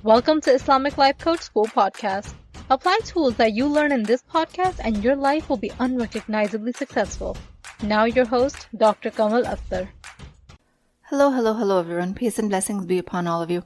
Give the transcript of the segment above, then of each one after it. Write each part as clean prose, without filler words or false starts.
Welcome to Islamic Life Coach School podcast. Apply tools that you learn in this podcast and your life will be unrecognizably successful. Now your host, Dr. Kamal Akhtar. Hello everyone. Peace and blessings be upon all of you.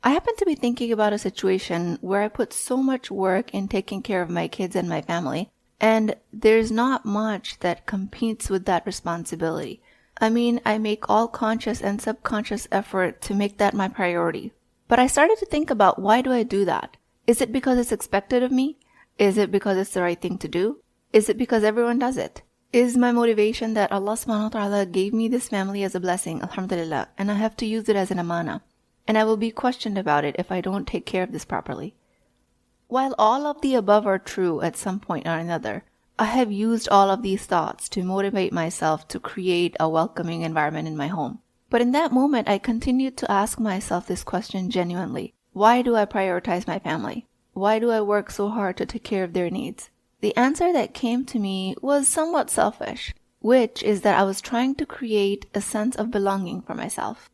I happen to be thinking about a situation where I put so much work in taking care of my kids and my family, and there's not much that competes with that responsibility. I mean, I make all conscious and subconscious effort to make that my priority. But I started to think about, why do I do that? Is it because it's expected of me? Is it because it's the right thing to do? Is it because everyone does it? Is my motivation that Allah subhanahu wa ta'ala gave me this family as a blessing, alhamdulillah, and I have to use it as an amana, and I will be questioned about it if I don't take care of this properly? While all of the above are true at some point or another, I have used all of these thoughts to motivate myself to create a welcoming environment in my home. But in that moment, I continued to ask myself this question genuinely. Why do I prioritize my family? Why do I work so hard to take care of their needs? The answer that came to me was somewhat selfish, which is that I was trying to create a sense of belonging for myself.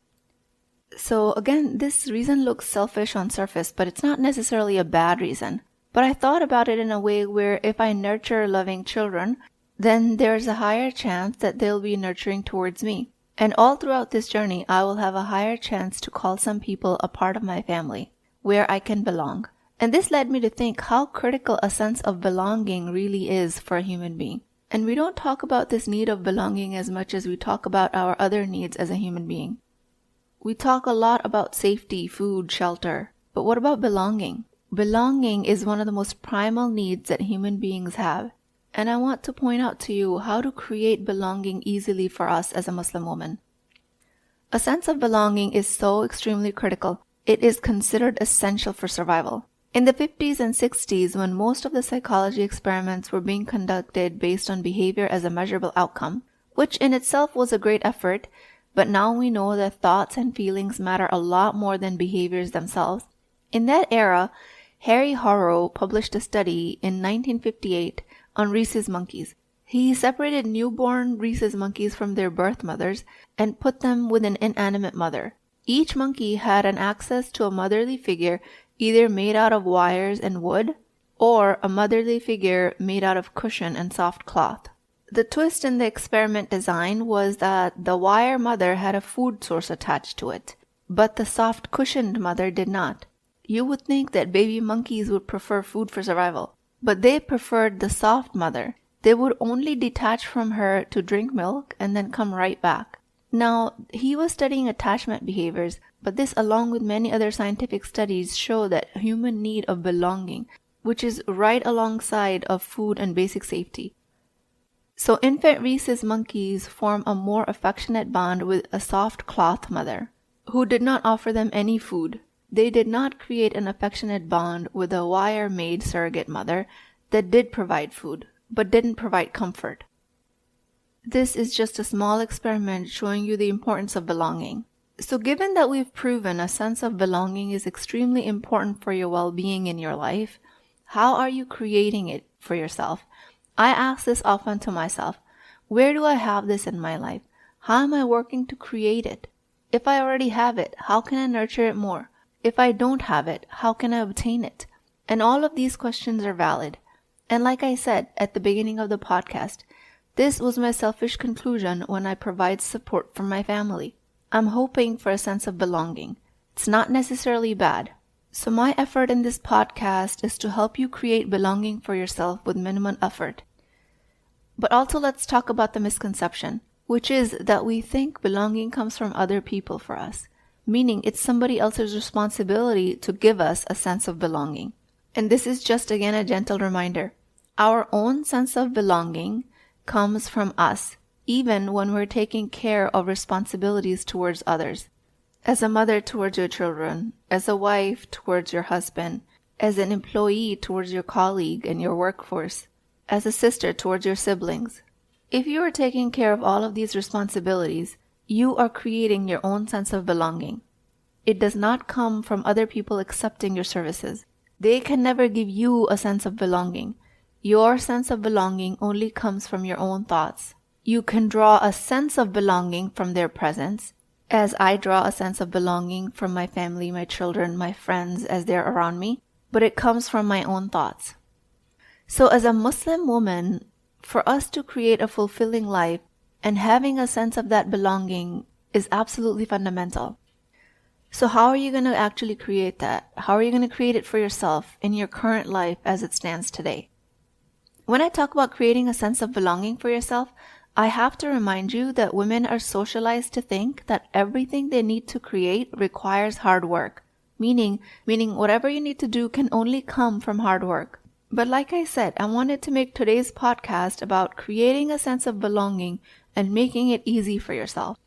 So again, this reason looks selfish on surface, but it's not necessarily a bad reason. But I thought about it in a way where if I nurture loving children, then there's a higher chance that they'll be nurturing towards me. And all throughout this journey, I will have a higher chance to call some people a part of my family, where I can belong. And this led me to think how critical a sense of belonging really is for a human being. And we don't talk about this need of belonging as much as we talk about our other needs as a human being. We talk a lot about safety, food, shelter. But what about belonging? Belonging is one of the most primal needs that human beings have. And I want to point out to you how to create belonging easily for us as a Muslim woman. A sense of belonging is so extremely critical. It is considered essential for survival. In the 50s and 60s, when most of the psychology experiments were being conducted based on behavior as a measurable outcome, which in itself was a great effort, but now we know that thoughts and feelings matter a lot more than behaviors themselves. In that era, Harry Horrow published a study in 1958 on rhesus monkeys. He separated newborn rhesus monkeys from their birth mothers and put them with an inanimate mother. Each monkey had an access to a motherly figure either made out of wires and wood or a motherly figure made out of cushion and soft cloth. The twist in the experiment design was that the wire mother had a food source attached to it, but the soft cushioned mother did not. You would think that baby monkeys would prefer food for survival, but they preferred the soft mother. They would only detach from her to drink milk and then come right back. Now, he was studying attachment behaviors, but this, along with many other scientific studies, show that human need of belonging, which is right alongside of food and basic safety. So infant rhesus monkeys form a more affectionate bond with a soft cloth mother, who did not offer them any food. They did not create an affectionate bond with a wire-made surrogate mother that did provide food, but didn't provide comfort. This is just a small experiment showing you the importance of belonging. So given that we've proven a sense of belonging is extremely important for your well-being in your life, how are you creating it for yourself? I ask this often to myself. Where do I have this in my life? How am I working to create it? If I already have it, how can I nurture it more? If I don't have it, how can I obtain it? And all of these questions are valid. And like I said at the beginning of the podcast, this was my selfish conclusion when I provide support for my family. I'm hoping for a sense of belonging. It's not necessarily bad. So my effort in this podcast is to help you create belonging for yourself with minimum effort. But also let's talk about the misconception, which is that we think belonging comes from other people for us, meaning it's somebody else's responsibility to give us a sense of belonging. And this is just again a gentle reminder. Our own sense of belonging comes from us, even when we're taking care of responsibilities towards others. As a mother towards your children, as a wife towards your husband, as an employee towards your colleague and your workforce, as a sister towards your siblings. If you are taking care of all of these responsibilities, you are creating your own sense of belonging. It does not come from other people accepting your services. They can never give you a sense of belonging. Your sense of belonging only comes from your own thoughts. You can draw a sense of belonging from their presence, as I draw a sense of belonging from my family, my children, my friends as they're around me, but it comes from my own thoughts. So as a Muslim woman, for us to create a fulfilling life and having a sense of that belonging is absolutely fundamental. So how are you going to actually create that? How are you going to create it for yourself in your current life as it stands today? When I talk about creating a sense of belonging for yourself, I have to remind you that women are socialized to think that everything they need to create requires hard work, meaning whatever you need to do can only come from hard work. But like I said, I wanted to make today's podcast about creating a sense of belonging and making it easy for yourself.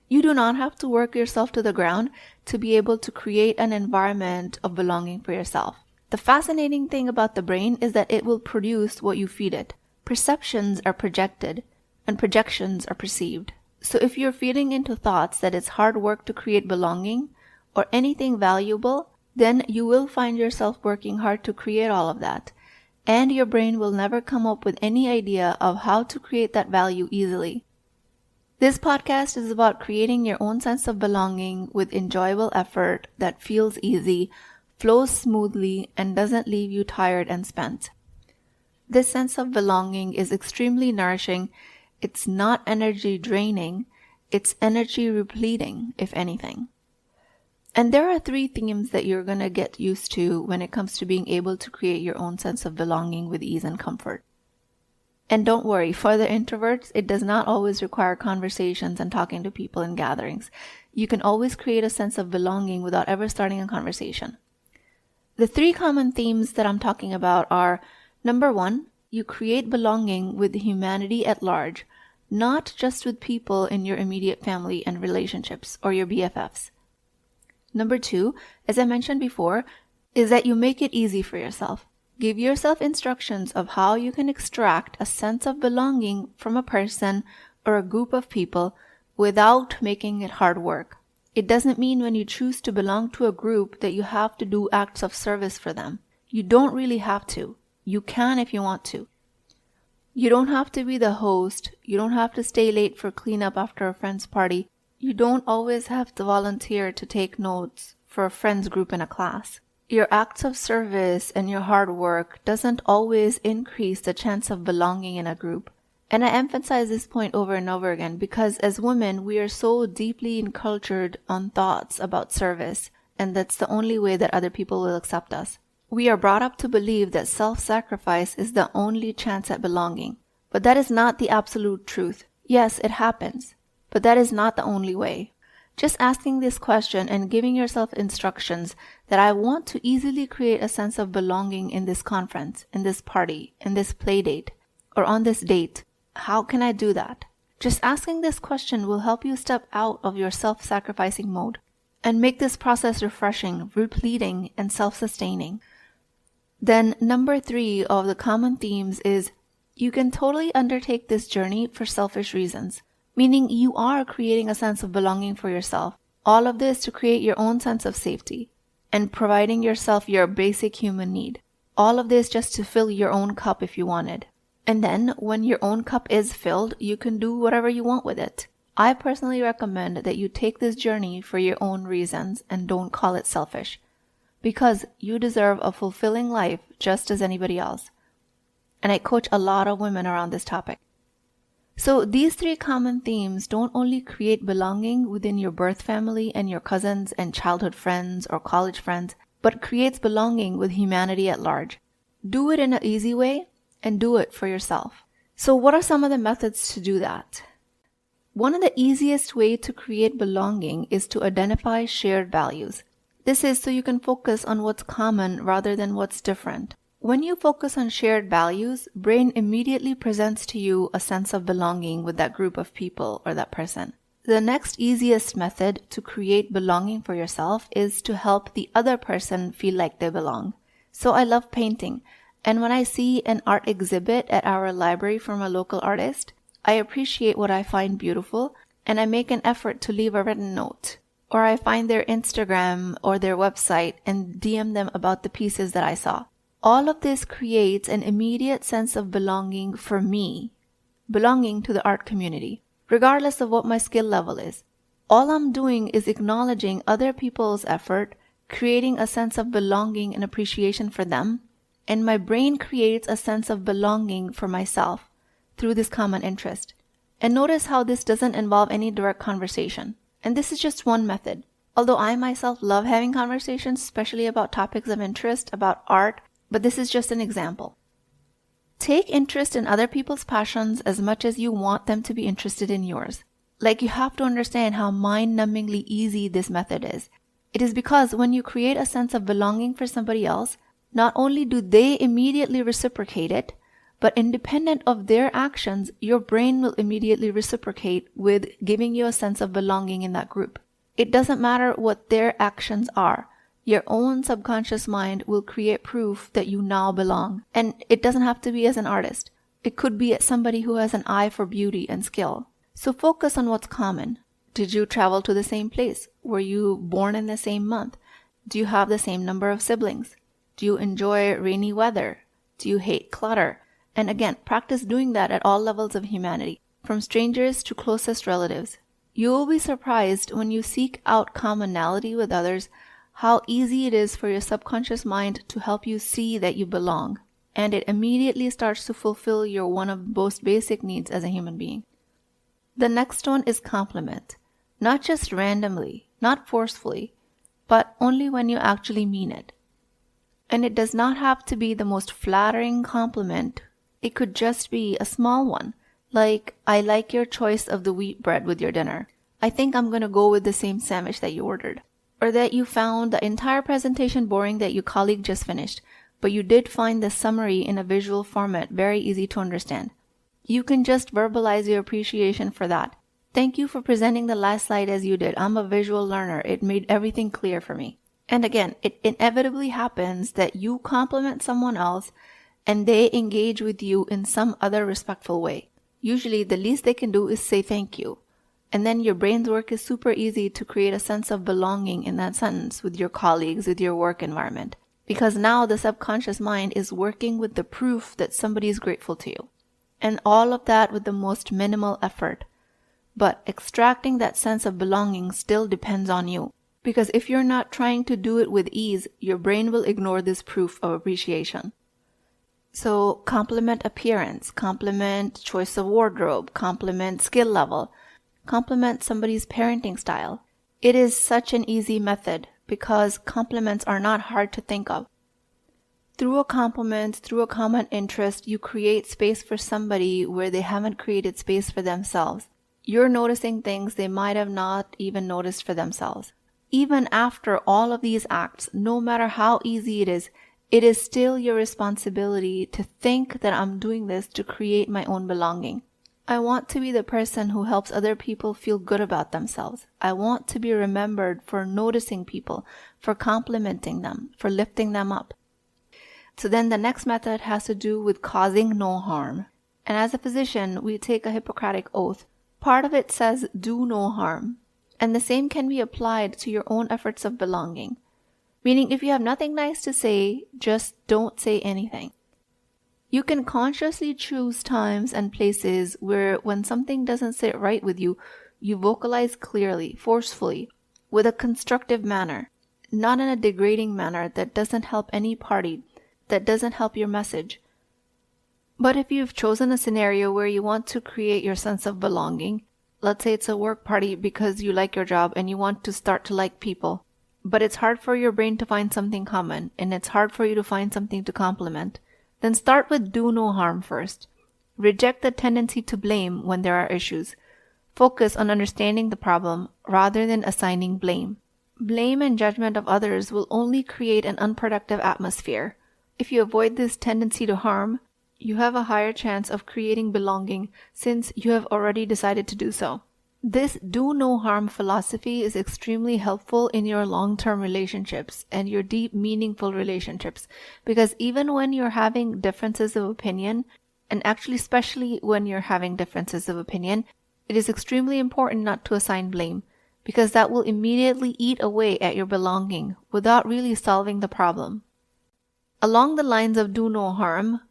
You do not have to work yourself to the ground to be able to create an environment of belonging for yourself. The fascinating thing about the brain is that it will produce what you feed it. Perceptions are projected, and projections are perceived. So if you're feeding into thoughts that it's hard work to create belonging or anything valuable, then you will find yourself working hard to create all of that. And your brain will never come up with any idea of how to create that value easily. This podcast is about creating your own sense of belonging with enjoyable effort that feels easy, flows smoothly, and doesn't leave you tired and spent. This sense of belonging is extremely nourishing. It's not energy draining. It's energy repleting, if anything. And there are 3 themes that you're going to get used to when it comes to being able to create your own sense of belonging with ease and comfort. And don't worry, for the introverts, it does not always require conversations and talking to people in gatherings. You can always create a sense of belonging without ever starting a conversation. The 3 common themes that I'm talking about are, number 1, you create belonging with humanity at large, not just with people in your immediate family and relationships or your BFFs. Number 2, as I mentioned before, is that you make it easy for yourself. Give yourself instructions of how you can extract a sense of belonging from a person or a group of people without making it hard work. It doesn't mean when you choose to belong to a group that you have to do acts of service for them. You don't really have to. You can if you want to. You don't have to be the host. You don't have to stay late for cleanup after a friend's party. You don't always have to volunteer to take notes for a friend's group in a class. Your acts of service and your hard work doesn't always increase the chance of belonging in a group. And I emphasize this point over and over again because as women, we are so deeply encultured on thoughts about service, and that's the only way that other people will accept us. We are brought up to believe that self-sacrifice is the only chance at belonging. But that is not the absolute truth. Yes, it happens, but that is not the only way. Just asking this question and giving yourself instructions that I want to easily create a sense of belonging in this conference, in this party, in this play date, or on this date. How can I do that? Just asking this question will help you step out of your self-sacrificing mode and make this process refreshing, repleting, and self-sustaining. Then number 3 of the common themes is you can totally undertake this journey for selfish reasons, meaning you are creating a sense of belonging for yourself. All of this to create your own sense of safety and providing yourself your basic human need. All of this just to fill your own cup if you wanted. And then when your own cup is filled, you can do whatever you want with it. I personally recommend that you take this journey for your own reasons and don't call it selfish, because you deserve a fulfilling life just as anybody else. And I coach a lot of women around this topic. So these 3 common themes don't only create belonging within your birth family and your cousins and childhood friends or college friends, but creates belonging with humanity at large. Do it in an easy way and do it for yourself. So what are some of the methods to do that? One of the easiest ways to create belonging is to identify shared values. This is so you can focus on what's common rather than what's different. When you focus on shared values, brain immediately presents to you a sense of belonging with that group of people or that person. The next easiest method to create belonging for yourself is to help the other person feel like they belong. So I love painting, and when I see an art exhibit at our library from a local artist, I appreciate what I find beautiful, and I make an effort to leave a written note. Or I find their Instagram or their website and DM them about the pieces that I saw. All of this creates an immediate sense of belonging for me, belonging to the art community, regardless of what my skill level is. All I'm doing is acknowledging other people's effort, creating a sense of belonging and appreciation for them, and my brain creates a sense of belonging for myself through this common interest. And notice how this doesn't involve any direct conversation. And this is just one method. Although I myself love having conversations, especially about topics of interest, about art, but this is just an example. Take interest in other people's passions as much as you want them to be interested in yours. Like, you have to understand how mind-numbingly easy this method is. It is because when you create a sense of belonging for somebody else, not only do they immediately reciprocate it, but independent of their actions, your brain will immediately reciprocate with giving you a sense of belonging in that group. It doesn't matter what their actions are. Your own subconscious mind will create proof that you now belong. And it doesn't have to be as an artist. It could be as somebody who has an eye for beauty and skill. So focus on what's common. Did you travel to the same place? Were you born in the same month? Do you have the same number of siblings? Do you enjoy rainy weather? Do you hate clutter? And again, practice doing that at all levels of humanity, from strangers to closest relatives. You will be surprised when you seek out commonality with others, how easy it is for your subconscious mind to help you see that you belong, and it immediately starts to fulfill your one of the most basic needs as a human being. The next one is compliment. Not just randomly, not forcefully, but only when you actually mean it. And it does not have to be the most flattering compliment. It could just be a small one. Like, I like your choice of the wheat bread with your dinner. I think I'm going to go with the same sandwich that you ordered. Or that you found the entire presentation boring that your colleague just finished, but you did find the summary in a visual format very easy to understand. You can just verbalize your appreciation for that. Thank you for presenting the last slide as you did. I'm a visual learner. It made everything clear for me. And again, it inevitably happens that you compliment someone else and they engage with you in some other respectful way. Usually, the least they can do is say thank you. And then your brain's work is super easy to create a sense of belonging in that sentence with your colleagues, with your work environment. Because now the subconscious mind is working with the proof that somebody is grateful to you. And all of that with the most minimal effort. But extracting that sense of belonging still depends on you. Because if you're not trying to do it with ease, your brain will ignore this proof of appreciation. So compliment appearance, compliment choice of wardrobe, compliment skill level, compliment somebody's parenting style. It is such an easy method because compliments are not hard to think of. Through a compliment, through a common interest, you create space for somebody where they haven't created space for themselves. You're noticing things they might have not even noticed for themselves. Even after all of these acts, no matter how easy it is still your responsibility to think that I'm doing this to create my own belonging. I want to be the person who helps other people feel good about themselves. I want to be remembered for noticing people, for complimenting them, for lifting them up. So then the next method has to do with causing no harm. And as a physician, we take a Hippocratic oath. Part of it says, do no harm. And the same can be applied to your own efforts of belonging. Meaning, if you have nothing nice to say, just don't say anything. You can consciously choose times and places where when something doesn't sit right with you, you vocalize clearly, forcefully, with a constructive manner, not in a degrading manner that doesn't help any party, that doesn't help your message. But if you've chosen a scenario where you want to create your sense of belonging, let's say it's a work party because you like your job and you want to start to like people, but it's hard for your brain to find something common and it's hard for you to find something to compliment, then start with do no harm first. Reject the tendency to blame when there are issues. Focus on understanding the problem rather than assigning blame. Blame and judgment of others will only create an unproductive atmosphere. If you avoid this tendency to harm, you have a higher chance of creating belonging since you have already decided to do so. This do no harm philosophy is extremely helpful in your long-term relationships and your deep, meaningful relationships, because even when you're having differences of opinion, and actually especially when you're having differences of opinion, it is extremely important not to assign blame, because that will immediately eat away at your belonging without really solving the problem. Along the lines of do no harm,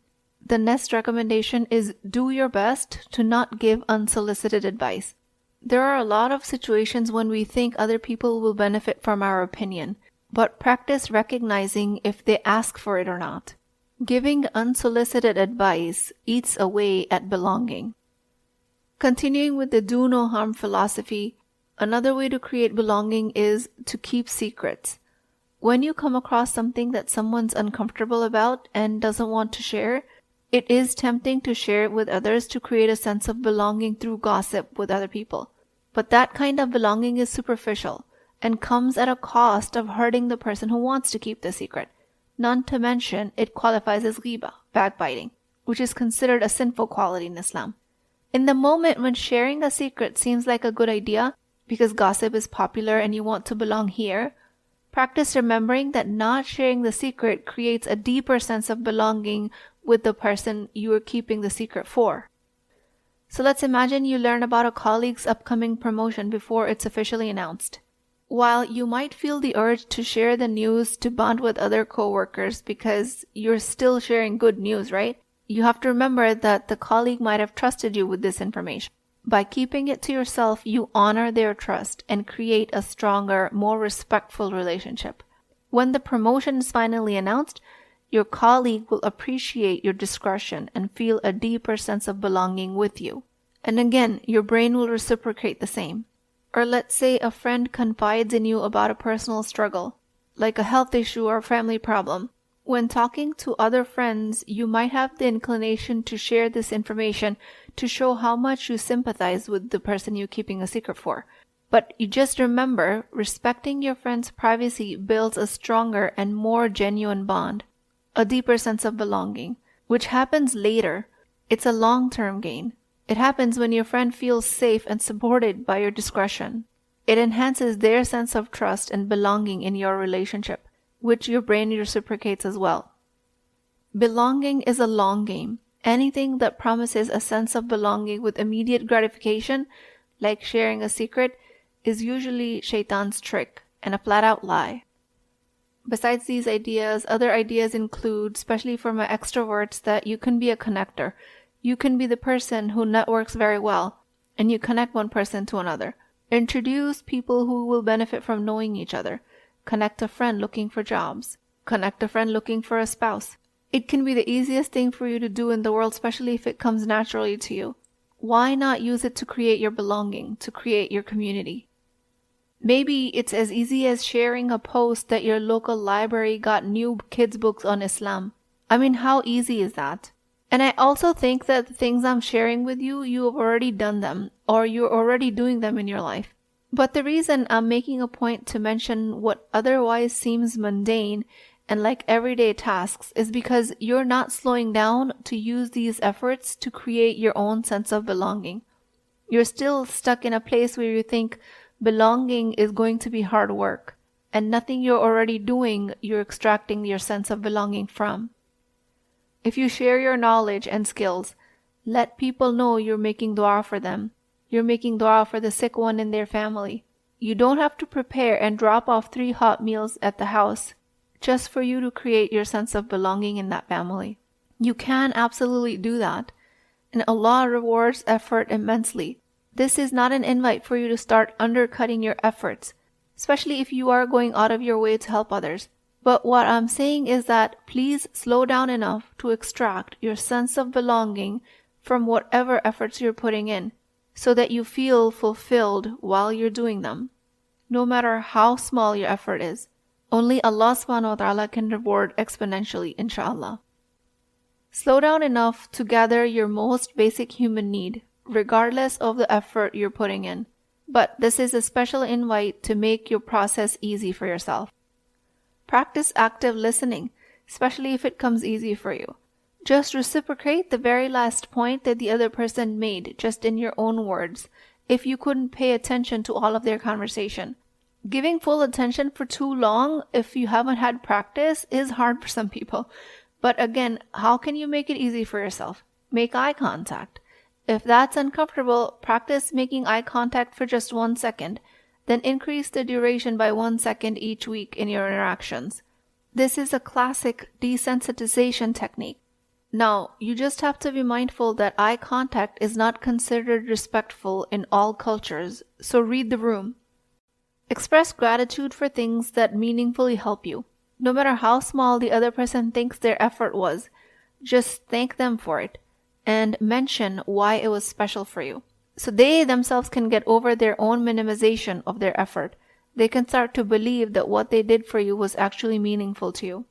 the next recommendation is do your best to not give unsolicited advice. There are a lot of situations when we think other people will benefit from our opinion, but practice recognizing if they ask for it or not. Giving unsolicited advice eats away at belonging. Continuing with the do no harm philosophy, another way to create belonging is to keep secrets. When you come across something that someone's uncomfortable about and doesn't want to share, it is tempting to share it with others to create a sense of belonging through gossip with other people. But that kind of belonging is superficial and comes at a cost of hurting the person who wants to keep the secret. Not to mention, it qualifies as ghiba, backbiting, which is considered a sinful quality in Islam. In the moment when sharing a secret seems like a good idea, because gossip is popular and you want to belong here, practice remembering that not sharing the secret creates a deeper sense of belonging with the person you are keeping the secret for. So let's imagine you learn about a colleague's upcoming promotion before it's officially announced. While you might feel the urge to share the news to bond with other coworkers because you're still sharing good news, right? You have to remember that the colleague might have trusted you with this information. By keeping it to yourself, you honor their trust and create a stronger, more respectful relationship. When the promotion is finally announced, your colleague will appreciate your discretion and feel a deeper sense of belonging with you. And again, your brain will reciprocate the same. Or let's say a friend confides in you about a personal struggle, like a health issue or family problem. When talking to other friends, you might have the inclination to share this information to show how much you sympathize with the person you're keeping a secret for. But you just remember, respecting your friend's privacy builds a stronger and more genuine bond, a deeper sense of belonging, which happens later. It's a long-term gain. It happens when your friend feels safe and supported by your discretion. It enhances their sense of trust and belonging in your relationship, which your brain reciprocates as well. Belonging is a long game. Anything that promises a sense of belonging with immediate gratification, like sharing a secret, is usually shaitan's trick and a flat-out lie. Besides these ideas, other ideas include, especially for my extroverts, that you can be a connector. You can be the person who networks very well, and you connect one person to another. Introduce people who will benefit from knowing each other. Connect a friend looking for jobs. Connect a friend looking for a spouse. It can be the easiest thing for you to do in the world, especially if it comes naturally to you. Why not use it to create your belonging, to create your community? Maybe it's as easy as sharing a post that your local library got new kids' books on Islam. I mean, how easy is that? And I also think that the things I'm sharing with you, you have already done them, or you're already doing them in your life. But the reason I'm making a point to mention what otherwise seems mundane and like everyday tasks is because you're not slowing down to use these efforts to create your own sense of belonging. You're still stuck in a place where you think belonging is going to be hard work, and nothing you're already doing, you're extracting your sense of belonging from. If you share your knowledge and skills, let people know you're making dua for them. You're making dua for the sick one in their family. You don't have to prepare and drop off 3 hot meals at the house just for you to create your sense of belonging in that family. You can absolutely do that, and Allah rewards effort immensely. This is not an invite for you to start undercutting your efforts, especially if you are going out of your way to help others. But what I'm saying is that please slow down enough to extract your sense of belonging from whatever efforts you're putting in, so that you feel fulfilled while you're doing them. No matter how small your effort is, only Allah subhanahu wa ta'ala can reward exponentially, inshallah. Slow down enough to gather your most basic human need, regardless of the effort you're putting in. But this is a special invite to make your process easy for yourself. Practice active listening, especially if it comes easy for you. Just reciprocate the very last point that the other person made, just in your own words, if you couldn't pay attention to all of their conversation. Giving full attention for too long, if you haven't had practice, is hard for some people. But again, how can you make it easy for yourself? Make eye contact. If that's uncomfortable, practice making eye contact for just 1 second. Then increase the duration by 1 second each week in your interactions. This is a classic desensitization technique. Now, you just have to be mindful that eye contact is not considered respectful in all cultures, so read the room. Express gratitude for things that meaningfully help you. No matter how small the other person thinks their effort was, just thank them for it and mention why it was special for you. So they themselves can get over their own minimization of their effort. They can start to believe that what they did for you was actually meaningful to you.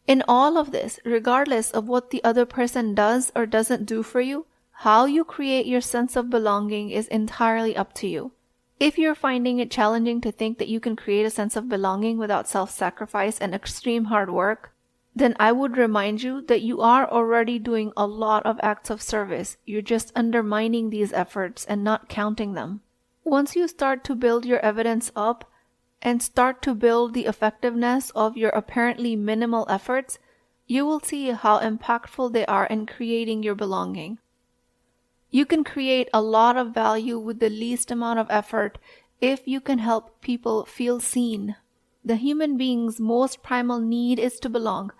In all of this, regardless of what the other person does or doesn't do for you, how you create your sense of belonging is entirely up to you. If you're finding it challenging to think that you can create a sense of belonging without self-sacrifice and extreme hard work, then I would remind you that you are already doing a lot of acts of service. You're just undermining these efforts and not counting them. Once you start to build your evidence up and start to build the effectiveness of your apparently minimal efforts, you will see how impactful they are in creating your belonging. You can create a lot of value with the least amount of effort if you can help people feel seen. The human being's most primal need is to belong.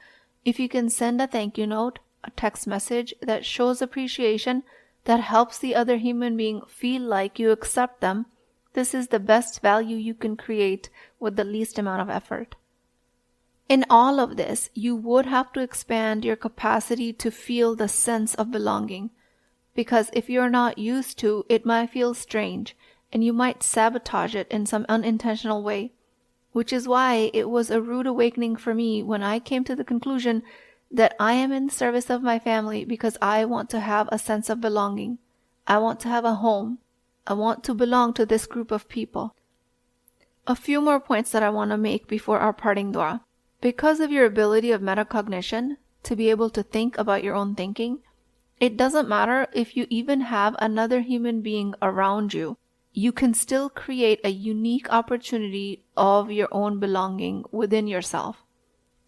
If you can send a thank you note, a text message that shows appreciation, that helps the other human being feel like you accept them, this is the best value you can create with the least amount of effort. In all of this, you would have to expand your capacity to feel the sense of belonging. Because if you're not used to, it might feel strange, and you might sabotage it in some unintentional way. Which is why it was a rude awakening for me when I came to the conclusion that I am in service of my family because I want to have a sense of belonging. I want to have a home. I want to belong to this group of people. A few more points that I want to make before our parting dua. Because of your ability of metacognition, to be able to think about your own thinking, it doesn't matter if you even have another human being around you. You can still create a unique opportunity of your own belonging within yourself.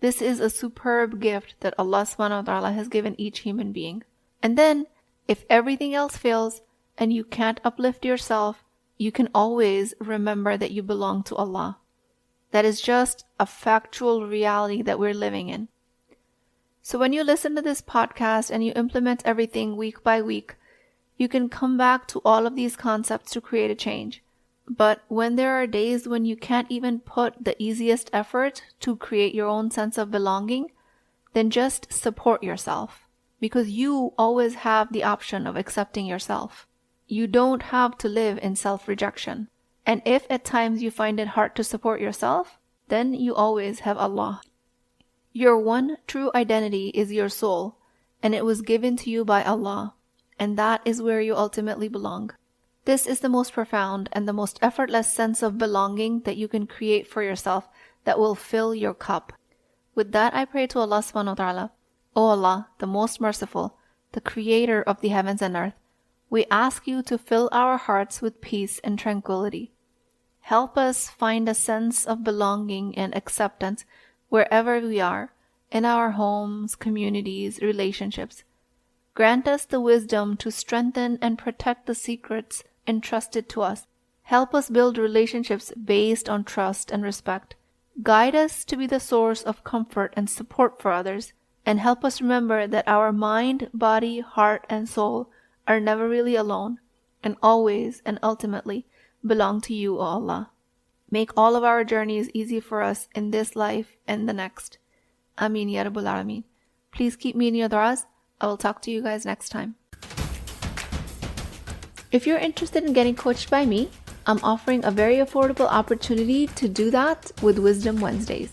This is a superb gift that Allah subhanahu wa ta'ala has given each human being. And then, if everything else fails and you can't uplift yourself, you can always remember that you belong to Allah. That is just a factual reality that we're living in. So when you listen to this podcast and you implement everything week by week, you can come back to all of these concepts to create a change. But when there are days when you can't even put the easiest effort to create your own sense of belonging, then just support yourself. Because you always have the option of accepting yourself. You don't have to live in self-rejection. And if at times you find it hard to support yourself, then you always have Allah. Your one true identity is your soul, and it was given to you by Allah, and that is where you ultimately belong. This is the most profound and the most effortless sense of belonging that you can create for yourself that will fill your cup. With that, I pray to Allah subhanahu wa ta'ala, O Allah, the most merciful, the creator of the heavens and earth, we ask you to fill our hearts with peace and tranquility. Help us find a sense of belonging and acceptance wherever we are, in our homes, communities, relationships. Grant us the wisdom to strengthen and protect the secrets entrusted to us. Help us build relationships based on trust and respect. Guide us to be the source of comfort and support for others, and help us remember that our mind, body, heart, and soul are never really alone, and always and ultimately belong to you, O Allah. Make all of our journeys easy for us in this life and the next. Ameen Ya Rabbul Alameen. Please keep me in your du'as. I will talk to you guys next time. If you're interested in getting coached by me, I'm offering a very affordable opportunity to do that with Wisdom Wednesdays.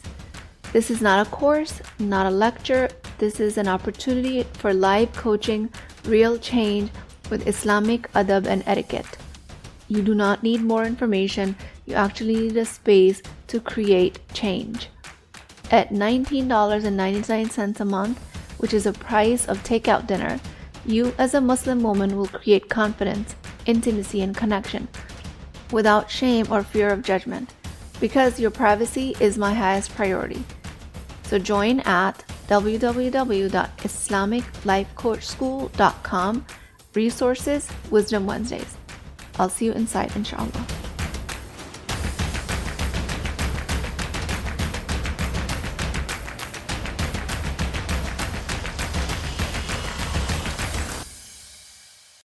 This is not a course, not a lecture. This is an opportunity for live coaching, real change with Islamic adab and etiquette. You do not need more information. You actually need a space to create change. At $19.99 a month, which is a price of takeout dinner, you as a Muslim woman will create confidence, intimacy, and connection without shame or fear of judgment, because your privacy is my highest priority. So join at www.islamiclifecoachschool.com, resources, Wisdom Wednesdays. I'll see you inside, inshallah.